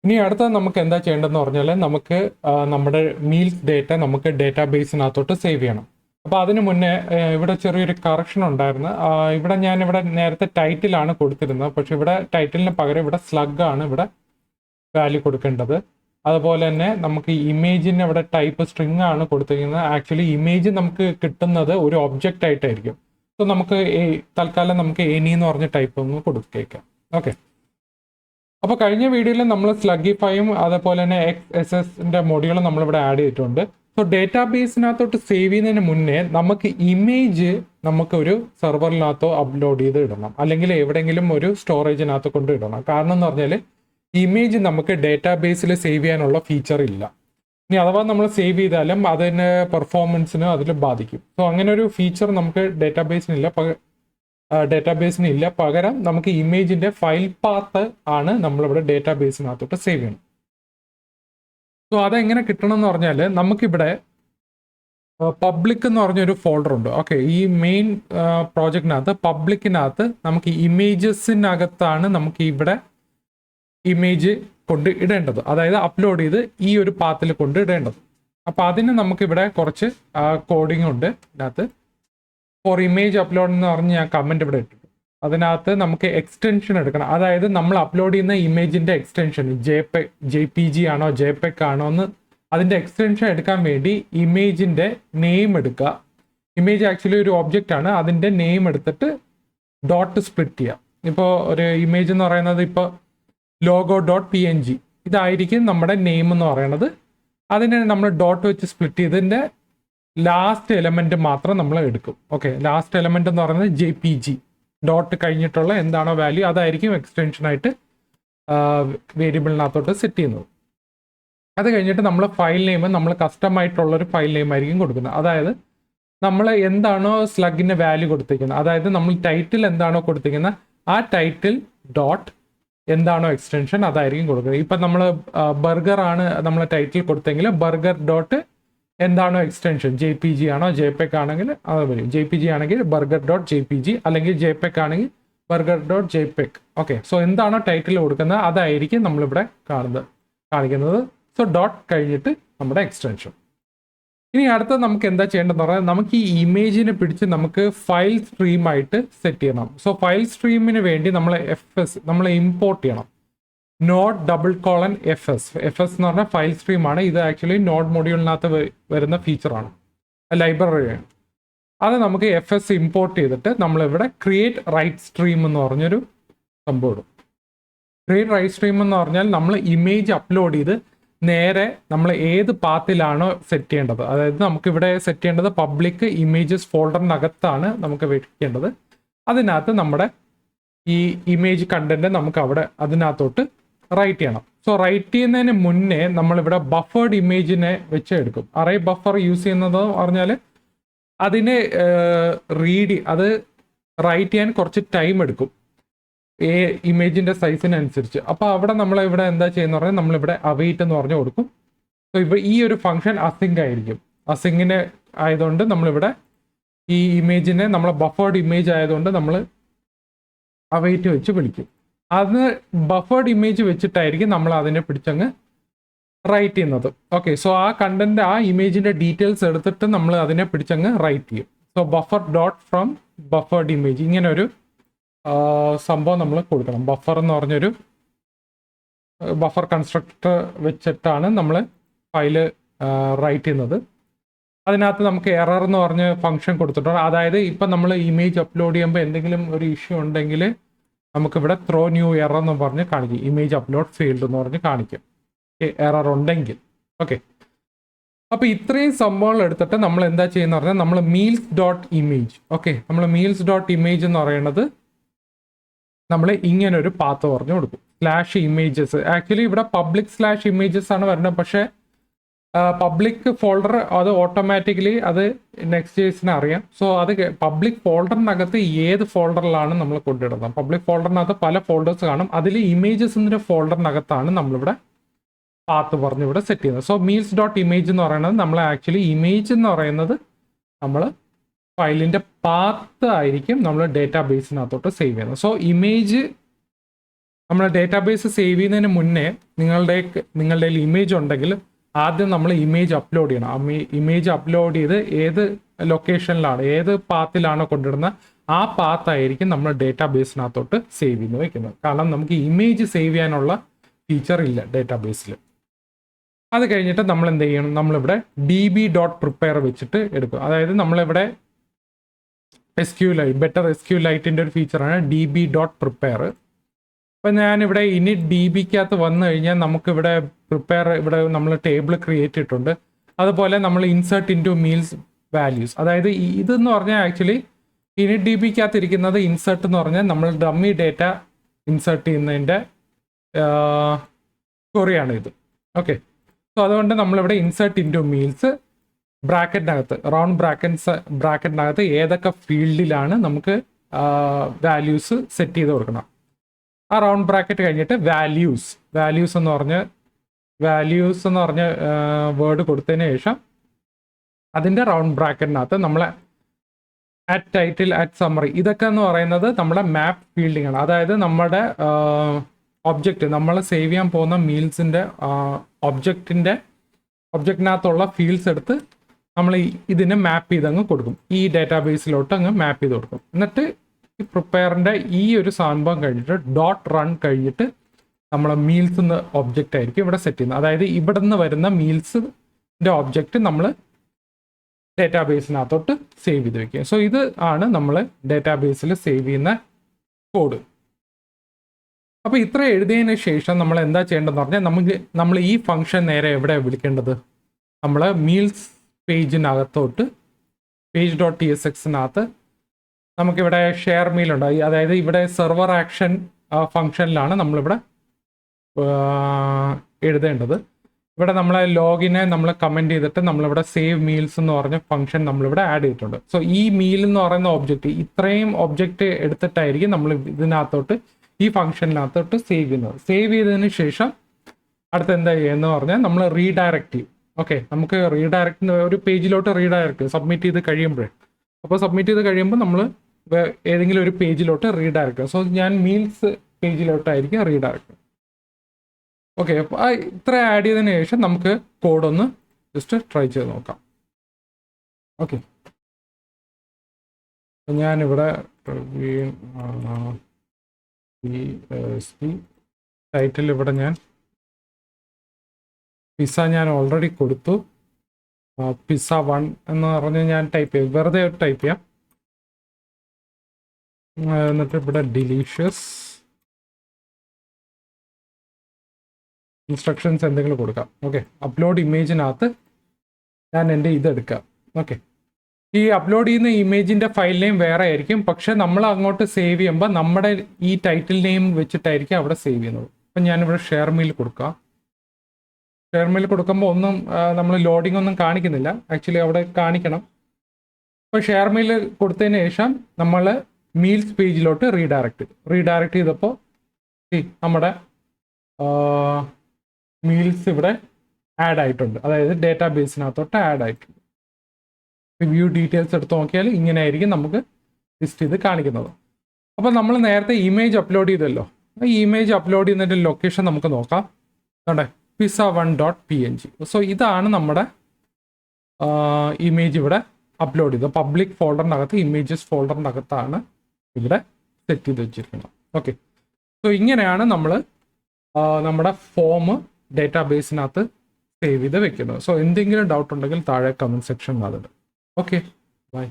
ഇനി അടുത്ത നമുക്ക് എന്താ ചെയ്യേണ്ടതെന്ന് പറഞ്ഞാൽ നമുക്ക് നമ്മുടെ മീൽസ് ഡേറ്റ നമുക്ക് ഡേറ്റാബേസിനകത്തോട്ട് സേവ് ചെയ്യണം. അപ്പോൾ അതിന് മുന്നേ ഇവിടെ ചെറിയൊരു കറക്ഷൻ ഉണ്ടായിരുന്നു. ഇവിടെ ഞാനിവിടെ നേരത്തെ ടൈറ്റിലാണ് കൊടുത്തിരുന്നത്, പക്ഷെ ഇവിടെ ടൈറ്റിലിന് പകരം ഇവിടെ സ്ലഗ് ആണ് ഇവിടെ വാല്യൂ കൊടുക്കേണ്ടത്. അതുപോലെ തന്നെ നമുക്ക് ഇമേജിന് ഇവിടെ ടൈപ്പ് സ്ട്രിങ് ആണ് കൊടുത്തിരിക്കുന്നത്. ആക്ച്വലി ഇമേജ് നമുക്ക് കിട്ടുന്നത് ഒരു ഒബ്ജക്റ്റ് ആയിട്ടായിരിക്കും. സോ നമുക്ക് തൽക്കാലം നമുക്ക് എനി എന്ന് പറഞ്ഞ ടൈപ്പ് ഒന്ന് കൊടുത്തേക്കാം. ഓക്കെ, അപ്പോൾ കഴിഞ്ഞ വീഡിയോയിൽ നമ്മൾ സ്ലഗിഫൈയും അതുപോലെ തന്നെ XSSന്റെ മൊഡ്യൂളും നമ്മളിവിടെ ആഡ് ചെയ്തിട്ടുണ്ട്. സോ ഡേറ്റാബേസിനകത്തോട്ട് സേവ് ചെയ്യുന്നതിന് മുന്നേ നമുക്ക് ഇമേജ് നമുക്ക് ഒരു സെർവറിനകത്തോ അപ്ലോഡ് ചെയ്ത് ഇടണം, അല്ലെങ്കിൽ എവിടെയെങ്കിലും ഒരു സ്റ്റോറേജിനകത്ത് കൊണ്ട് ഇടണം. കാരണം എന്ന് പറഞ്ഞാൽ ഇമേജ് നമുക്ക് ഡേറ്റാബേസിൽ സേവ് ചെയ്യാനുള്ള ഫീച്ചർ ഇല്ല. ഇനി അഥവാ നമ്മൾ സേവ് ചെയ്താലും അതിന് പെർഫോമൻസിന് അതിൽ ബാധിക്കും. സോ അങ്ങനെ ഒരു ഫീച്ചർ നമുക്ക് ഡേറ്റാബേസിനില്ല. പകരം നമുക്ക് ഇമേജിന്റെ ഫയൽ പാത്ത് ആണ് നമ്മളിവിടെ ഡേറ്റാബേസിനകത്തോട്ട് സേവ് ചെയ്യണം. സോ അതെങ്ങനെ കിട്ടണം എന്ന് പറഞ്ഞാൽ നമുക്കിവിടെ പബ്ലിക് എന്ന് പറഞ്ഞൊരു ഫോൾഡർ ഉണ്ട്. ഓക്കെ, ഈ മെയിൻ പ്രോജക്റ്റിനകത്ത് പബ്ലിക്കിനകത്ത് നമുക്ക് ഇമേജസിനകത്താണ് നമുക്ക് ഇവിടെ ഇമേജ് കൊണ്ട് ഇടേണ്ടത്, അതായത് അപ്ലോഡ് ചെയ്ത് ഈ ഒരു പാത്തിൽ കൊണ്ട് ഇടേണ്ടത്. അപ്പോൾ അതിന് നമുക്കിവിടെ കുറച്ച് കോഡിംഗ് ഉണ്ട്. ഇതിനകത്ത് ഫോർ ഇമേജ് അപ്ലോഡ് എന്ന് പറഞ്ഞ് ഞാൻ കമൻറ്റ് ഇവിടെ ഇട്ടിട്ടുണ്ട്. അതിനകത്ത് നമുക്ക് എക്സ്റ്റൻഷൻ എടുക്കണം. അതായത് നമ്മൾ അപ്ലോഡ് ചെയ്യുന്ന ഇമേജിൻ്റെ എക്സ്റ്റൻഷൻ JPG ആണോ JPEG ആണോ എന്ന് അതിൻ്റെ എക്സ്റ്റൻഷൻ എടുക്കാൻ വേണ്ടി ഇമേജിൻ്റെ നെയിം എടുക്കുക. ഇമേജ് ആക്ച്വലി ഒരു ഒബ്ജക്റ്റ് ആണ്. അതിൻ്റെ നെയിം എടുത്തിട്ട് ഡോട്ട് സ്പ്ലിറ്റ് ചെയ്യുക. ഇപ്പോൾ ഒരു ഇമേജ് എന്ന് പറയുന്നത് ഇപ്പോൾ logo.png ഇതായിരിക്കും നമ്മുടെ നെയിം എന്ന് പറയുന്നത്. അതിനെ നമ്മൾ ഡോട്ട് വെച്ച് സ്പ്ലിറ്റ് ചെയ്തതിൻ്റെ ലാസ്റ്റ് എലമെന്റ് മാത്രം നമ്മൾ എടുക്കും. ഓക്കെ, ലാസ്റ്റ് എലമെന്റ് എന്ന് പറയുന്നത് JPG ഡോട്ട് കഴിഞ്ഞിട്ടുള്ള എന്താണോ വാല്യൂ അതായിരിക്കും എക്സ്റ്റൻഷനായിട്ട് വേരിയബിളിനകത്തോട്ട് സെറ്റ് ചെയ്യുന്നത്. അത് കഴിഞ്ഞിട്ട് നമ്മൾ ഫയൽ നെയിം നമ്മൾ കസ്റ്റം ആയിട്ടുള്ളൊരു ഫയൽ നെയിം ആയിരിക്കും കൊടുക്കുന്നത്. അതായത് നമ്മൾ എന്താണോ സ്ലഗിന് വാല്യൂ കൊടുത്തിരിക്കുന്നത്, അതായത് നമ്മൾ ടൈറ്റിൽ എന്താണോ കൊടുത്തിരിക്കുന്നത് ആ ടൈറ്റിൽ ഡോട്ട് എന്താണോ എക്സ്റ്റൻഷൻ അതായിരിക്കും കൊടുക്കുന്നത്. ഇപ്പം നമ്മൾ ബർഗർ ആണ് നമ്മൾ ടൈറ്റിൽ കൊടുത്തെങ്കിൽ ബർഗർ ഡോട്ട് എന്താണോ എക്സ്റ്റൻഷൻ JPG ആണോ JPEG ആണെങ്കിൽ അത് വരും. JPG ആണെങ്കിൽ burger.jpg അല്ലെങ്കിൽ JPEG ആണെങ്കിൽ burger.jpeg. ഓക്കെ, സോ എന്താണോ ടൈറ്റിൽ കൊടുക്കുന്നത് അതായിരിക്കും നമ്മളിവിടെ കാണിക്കുന്നത്. സോ ഡോട്ട് കഴിഞ്ഞിട്ട് നമ്മുടെ എക്സ്റ്റൻഷൻ. ഇനി അടുത്ത നമുക്ക് എന്താ ചെയ്യേണ്ടതെന്ന് പറഞ്ഞാൽ നമുക്ക് ഈ ഇമേജിനെ പിടിച്ച് നമുക്ക് ഫയൽ സ്ട്രീം ആയിട്ട് സെറ്റ് ചെയ്യണം. സോ ഫയൽ സ്ട്രീമിന് വേണ്ടി നമ്മൾ ഇമ്പോർട്ട് ചെയ്യണം. node::fs എന്ന് പറഞ്ഞാൽ ഫയൽ സ്ട്രീം ആണ്. ഇത് ആക്ച്വലി നോഡ് മൊഡ്യൂളിനകത്ത് വരുന്ന ഫീച്ചറാണ്, ലൈബ്രറിയാണ്. അത് നമുക്ക് FS ഇമ്പോർട്ട് ചെയ്തിട്ട് നമ്മളിവിടെ ക്രിയേറ്റ് റൈറ്റ് സ്ട്രീം എന്ന് പറഞ്ഞൊരു സംഭവം. ക്രിയേറ്റ് റൈറ്റ് സ്ട്രീം എന്ന് പറഞ്ഞാൽ നമ്മൾ ഇമേജ് അപ്ലോഡ് ചെയ്ത് നേരെ നമ്മൾ ഏത് പാത്തിലാണോ സെറ്റ് ചെയ്യേണ്ടത്, അതായത് നമുക്കിവിടെ സെറ്റ് ചെയ്യേണ്ടത് പബ്ലിക് ഇമേജസ് ഫോൾഡറിനകത്താണ് നമുക്ക് വെക്കേണ്ടത്. അതിനകത്ത് നമ്മുടെ ഈ ഇമേജ് കണ്ടന്റ് നമുക്ക് അവിടെ അതിനകത്തോട്ട് റൈറ്റ് ചെയ്യണം. സോ റൈറ്റ് ചെയ്യുന്നതിന് മുന്നേ നമ്മളിവിടെ ബഫേർഡ് ഇമേജിനെ വെച്ച് എടുക്കും. അറേ ബഫർ യൂസ് ചെയ്യുന്നത് പറഞ്ഞാൽ അതിനെ അത് റൈറ്റ് ചെയ്യാൻ കുറച്ച് ടൈം എടുക്കും ഇമേജിൻ്റെ സൈസിനനുസരിച്ച്. അപ്പോൾ അവിടെ നമ്മളിവിടെ എന്താ ചെയ്യുന്ന പറഞ്ഞാൽ നമ്മളിവിടെ അവൈറ്റ് എന്ന് പറഞ്ഞു കൊടുക്കും. സോ ഇപ്പോൾ ഈ ഒരു ഫംഗ്ഷൻ അസിങ്ക് ആയിരിക്കും. അസിങ്ങിന് ആയതുകൊണ്ട് നമ്മളിവിടെ ഈ ഇമേജിനെ നമ്മളെ ബഫേർഡ് ഇമേജ് ആയതുകൊണ്ട് നമ്മൾ അവൈറ്റ് വെച്ച് വിളിക്കും. അത് ബഫേർഡ് ഇമേജ് വെച്ചിട്ടായിരിക്കും നമ്മൾ അതിനെ പിടിച്ചങ്ങ് റൈറ്റ് ചെയ്യുന്നത്. ഓക്കെ, സോ ആ കണ്ടന്റ് ആ ഇമേജിന്റെ ഡീറ്റെയിൽസ് എടുത്തിട്ട് നമ്മൾ അതിനെ പിടിച്ചങ്ങ് റൈറ്റ് ചെയ്യും. So buffer dot from buffered image ഇങ്ങനെ ഒരു സംഭവം നമ്മൾ കൊടുക്കണം. ബഫർ എന്ന് പറഞ്ഞൊരു ബഫർ കൺസ്ട്രക്ടർ വെച്ചിട്ടാണ് നമ്മൾ ഫയല് റൈറ്റ് ചെയ്യുന്നത്. അതിനകത്ത് നമുക്ക് എറർ എന്ന് പറഞ്ഞ ഫംഗ്ഷൻ കൊടുത്തിട്ടുണ്ട്. അതായത് ഇപ്പം നമ്മൾ ഇമേജ് അപ്ലോഡ് ചെയ്യുമ്പോൾ എന്തെങ്കിലും ഒരു ഇഷ്യൂ ഉണ്ടെങ്കിൽ നമുക്കിവിടെ ത്രോ ന്യൂ എറർ എന്ന് പറഞ്ഞ് കാണിക്കും. ഇമേജ് അപ്ലോഡ് ഫെയിൽഡ് എന്ന് പറഞ്ഞ് കാണിക്കും എറർ ഉണ്ടെങ്കിൽ. ഓക്കെ, അപ്പോൾ ഇത്രയും സംഭവങ്ങൾ എടുത്തിട്ട് നമ്മൾ എന്താ ചെയ്യുന്ന പറഞ്ഞാൽ നമ്മൾ meals.image. ഓക്കെ, നമ്മൾ meals.image എന്ന് പറയുന്നത് നമ്മൾ ഇങ്ങനെ ഒരു പാത്ത് പറഞ്ഞു കൊടുക്കും. /images ആക്ച്വലി ഇവിടെ public/images ആണ് വരുന്നത്. പക്ഷേ പബ്ലിക് ഫോൾഡർ അത് ഓട്ടോമാറ്റിക്കലി അത് നെക്സ്റ്റ്ജേസിന് അറിയാം. സോ അത് പബ്ലിക് ഫോൾഡറിനകത്ത് ഏത് ഫോൾഡറിലാണ് നമ്മൾ കൊണ്ടിടുന്നത്. പബ്ലിക് ഫോൾഡറിനകത്ത് പല ഫോൾഡേഴ്സ് കാണും. അതിൽ ഇമേജസിൻ്റെ ഫോൾഡറിനകത്താണ് നമ്മളിവിടെ പാത്ത് പറഞ്ഞ് ഇവിടെ സെറ്റ് ചെയ്യുന്നത്. സോ meals.image എന്ന് പറയുന്നത് നമ്മൾ ആക്ച്വലി ഇമേജ് എന്ന് പറയുന്നത് നമ്മൾ ഫയലിൻ്റെ പാത്ത് ആയിരിക്കും നമ്മൾ ഡേറ്റാ ബേസിനകത്തോട്ട് സേവ് ചെയ്യുന്നത്. സോ ഇമേജ് നമ്മൾ ഡേറ്റാബേസ് സേവ് ചെയ്യുന്നതിന് മുന്നേ നിങ്ങളുടെ ഇമേജ് ഉണ്ടെങ്കിൽ ആദ്യം നമ്മൾ ഇമേജ് അപ്ലോഡ് ചെയ്യണം. ആ ഇമേജ് അപ്ലോഡ് ചെയ്ത് ഏത് ലൊക്കേഷനിലാണ് ഏത് പാത്തിലാണോ കൊണ്ടിടുന്നത് ആ പാത്തായിരിക്കും നമ്മൾ ഡേറ്റാബേസിനകത്തോട്ട് സേവ് ചെയ്ത് വെക്കുന്നത്. കാരണം നമുക്ക് ഇമേജ് സേവ് ചെയ്യാനുള്ള ഫീച്ചർ ഇല്ല ഡേറ്റാബേസിൽ. അത് കഴിഞ്ഞിട്ട് നമ്മൾ എന്ത് ചെയ്യണം, നമ്മളിവിടെ db.prepare വെച്ചിട്ട് എടുക്കും. അതായത് നമ്മളിവിടെ SQLite ബെറ്റർ SQLiteൻ്റെ ഒരു ഫീച്ചറാണ് db.prepare. അപ്പം ഞാനിവിടെ ഇനി DBക്കകത്ത് വന്നു കഴിഞ്ഞാൽ നമുക്കിവിടെ ഇവിടെ നമ്മൾ ടേബിൾ ക്രിയേറ്റ് ചെയ്തിട്ടുണ്ട്. അതുപോലെ നമ്മൾ ഇൻസേർട്ട് ഇൻറ്റു മീൽസ് വാല്യൂസ്, അതായത് ഇതെന്ന് പറഞ്ഞാൽ ആക്ച്വലി ഇനി DBക്കകത്ത് ഇരിക്കുന്നത് ഇൻസേർട്ട് എന്ന് പറഞ്ഞാൽ നമ്മൾ ഡമ്മി ഡേറ്റ ഇൻസേർട്ട് ചെയ്യുന്നതിൻ്റെ ക്വറിയാണ് ഇത്. ഓക്കെ, സോ അതുകൊണ്ട് നമ്മളിവിടെ ഇൻസേർട്ട് ഇൻറ്റു മീൽസ് ബ്രാക്കറ്റിനകത്ത് റൗണ്ട് ബ്രാക്കറ്റിനകത്ത് ഏതൊക്കെ ഫീൽഡിലാണ് നമുക്ക് വാല്യൂസ് സെറ്റ് ചെയ്ത് കൊടുക്കണം. ആ റൗണ്ട് ബ്രാക്കറ്റ് കഴിഞ്ഞിട്ട് വാല്യൂസ് എന്ന് പറഞ്ഞ വേർഡ് കൊടുത്തതിന് ശേഷം അതിൻ്റെ റൗണ്ട് ബ്രാക്കറ്റിനകത്ത് നമ്മൾ അറ്റ് ടൈറ്റിൽ അറ്റ് സമ്മറി ഇതൊക്കെ എന്ന് പറയുന്നത് നമ്മുടെ മാപ്പ് ഫീൽഡിംഗ് ആണ്. അതായത് നമ്മുടെ ഒബ്ജക്റ്റ് നമ്മൾ സേവ് ചെയ്യാൻ പോകുന്ന മീൽസിൻ്റെ ഒബ്ജക്റ്റിനകത്തുള്ള ഫീൽഡ്സ് എടുത്ത് നമ്മൾ ഇതിനെ മാപ്പ് ചെയ്ത് അങ്ങ് കൊടുക്കും. ഈ ഡേറ്റാബേസിലോട്ട് അങ്ങ് മാപ്പ് ചെയ്ത് കൊടുക്കും. എന്നിട്ട് ഈ പ്രിപ്പയറിൻ്റെ ഈ ഒരു സംഭവം കഴിഞ്ഞിട്ട് .run കഴിഞ്ഞിട്ട് നമ്മൾ മീൽസ് എന്ന ഒബ്ജക്റ്റ് ആയിരിക്കും ഇവിടെ സെറ്റ് ചെയ്യുന്നത്. അതായത് ഇവിടെ നിന്ന് വരുന്ന മീൽസിൻ്റെ ഒബ്ജക്റ്റ് നമ്മൾ ഡേറ്റാബേസിനകത്തോട്ട് സേവ് ചെയ്ത് വെക്കുക. സോ ഇത് ആണ് നമ്മൾ ഡേറ്റാബേസിൽ സേവ് ചെയ്യുന്ന കോഡ്. അപ്പോൾ ഇത്ര എഴുതിയതിന് ശേഷം നമ്മൾ എന്താ ചെയ്യേണ്ടതെന്ന് പറഞ്ഞാൽ നമ്മൾ ഈ ഫംഗ്ഷൻ നേരെ എവിടെ വിളിക്കേണ്ടത്, നമ്മൾ മീൽസ് പേജിനകത്തോട്ട് page.tsxനകത്ത് നമുക്കിവിടെ ഷെയർ മീൽ ഉണ്ട്. അതായത് ഇവിടെ സെർവർ ആക്ഷൻ ഫംഗ്ഷനിലാണ് നമ്മളിവിടെ എഴുതേണ്ടത്. ഇവിടെ നമ്മളെ ലോഗിനെ നമ്മൾ കമൻറ്റ് ചെയ്തിട്ട് നമ്മളിവിടെ സേവ് മീൽസ് എന്ന് പറഞ്ഞ ഫംഗ്ഷൻ നമ്മളിവിടെ ആഡ് ചെയ്തിട്ടുണ്ട്. സോ ഈ മീൽ എന്ന് പറയുന്ന ഒബ്ജക്റ്റ് ഇത്രയും ഒബ്ജക്റ്റ് എടുത്തിട്ടായിരിക്കും നമ്മൾ ഇതിനകത്തോട്ട് ഈ ഫംഗ്ഷനിനകത്തോട്ട് സേവ് ചെയ്യുന്നത്. സേവ് ചെയ്തതിന് ശേഷം അടുത്ത് എന്താ ചെയ്യുന്നത് പറഞ്ഞാൽ നമ്മൾ റീഡയറക്റ്റ് ചെയ്യും. ഓക്കെ, നമുക്ക് റീഡയറക്റ്റ് ഒരു പേജിലോട്ട് റീഡയറക്റ്റ് സബ്മിറ്റ് ചെയ്ത് കഴിയുമ്പോഴേ, അപ്പോൾ സബ്മിറ്റ് ചെയ്ത് കഴിയുമ്പോൾ നമ്മൾ ഏതെങ്കിലും ഒരു പേജിലോട്ട് റീഡയറക്റ്റ്. സോ ഞാൻ മീൽസ് പേജിലോട്ടായിരിക്കും റീഡയറക്റ്റ്. ഓക്കെ, അപ്പോൾ ഇത്ര ആഡ് ചെയ്തതിന് ശേഷം നമുക്ക് കോഡൊന്ന് ജസ്റ്റ് ട്രൈ ചെയ്ത് നോക്കാം. ഓക്കെ, ഞാനിവിടെ ടൈറ്റിൽ ഇവിടെ ഞാൻ പിസ്സ ഞാൻ ഓൾറെഡി കൊടുത്തു. പിസ്സ 1 എന്ന് പറഞ്ഞ് ഞാൻ ടൈപ്പ് ചെയ്യാം, വെറുതെ ടൈപ്പ് ചെയ്യാം. എന്നിട്ട് ഇവിടെ ഡിലീഷ്യസ് ഇൻസ്ട്രക്ഷൻസ് എന്തെങ്കിലും കൊടുക്കാം. ഓക്കെ, അപ്ലോഡ് ഇമേജിനകത്ത് ഞാൻ എൻ്റെ ഇതെടുക്കാം. ഓക്കെ, ഈ അപ്ലോഡ് ചെയ്യുന്ന ഇമേജിൻ്റെ ഫയൽ നെയിം വേറെ ആയിരിക്കും, പക്ഷെ നമ്മൾ അങ്ങോട്ട് സേവ് ചെയ്യുമ്പോൾ നമ്മുടെ ഈ ടൈറ്റിൽ നെയിം വെച്ചിട്ടായിരിക്കും അവിടെ സേവ് ചെയ്യുന്നത്. അപ്പം ഞാനിവിടെ ഷെയർ മെയിൽ കൊടുക്കാം. ഷെയർ മെയിൽ കൊടുക്കുമ്പോൾ ഒന്നും നമ്മൾ ലോഡിംഗ് ഒന്നും കാണിക്കുന്നില്ല, ആക്ച്വലി അവിടെ കാണിക്കണം. അപ്പോൾ ഷെയർ മെയിൽ കൊടുത്തതിന് ശേഷം നമ്മൾ മീൽസ് പേജിലോട്ട് റീഡയറക്റ്റ് ചെയ്തപ്പോൾ നമ്മുടെ മീൽസ് ഇവിടെ ആഡ് ആയിട്ടുണ്ട്, അതായത് ഡേറ്റാബേസിനകത്തോട്ട് ആഡ് ആയിട്ടുണ്ട്. വ്യൂ ഡീറ്റെയിൽസ് എടുത്ത് നോക്കിയാൽ ഇങ്ങനെ ആയിരിക്കും നമുക്ക് ലിസ്റ്റ് ചെയ്ത് കാണിക്കുന്നത്. അപ്പോൾ നമ്മൾ നേരത്തെ ഇമേജ് അപ്ലോഡ് ചെയ്തല്ലോ, ഈ ഇമേജ് അപ്ലോഡ് ചെയ്യുന്നതിൻ്റെ ലൊക്കേഷൻ നമുക്ക് നോക്കാം. അതെ, pizza1.png. സോ ഇതാണ് നമ്മുടെ ഇമേജ് ഇവിടെ അപ്ലോഡ് ചെയ്തത്. പബ്ലിക് ഫോൾഡറിനകത്ത് ഇമേജസ് ഫോൾഡറിനകത്താണ് ഇവിടെ സെറ്റ് ചെയ്ത് വെച്ചിരിക്കുന്നത്. ഓക്കെ, സോ ഇങ്ങനെയാണ് നമ്മൾ നമ്മുടെ ഫോം ഡേറ്റാബേസിനകത്ത് സേവ് ചെയ്ത് വെക്കുന്നത്. സോ എന്തെങ്കിലും ഡൗട്ട് ഉണ്ടെങ്കിൽ താഴെ കമൻറ്റ് സെക്ഷനിൽ അതിടും. Okay, by.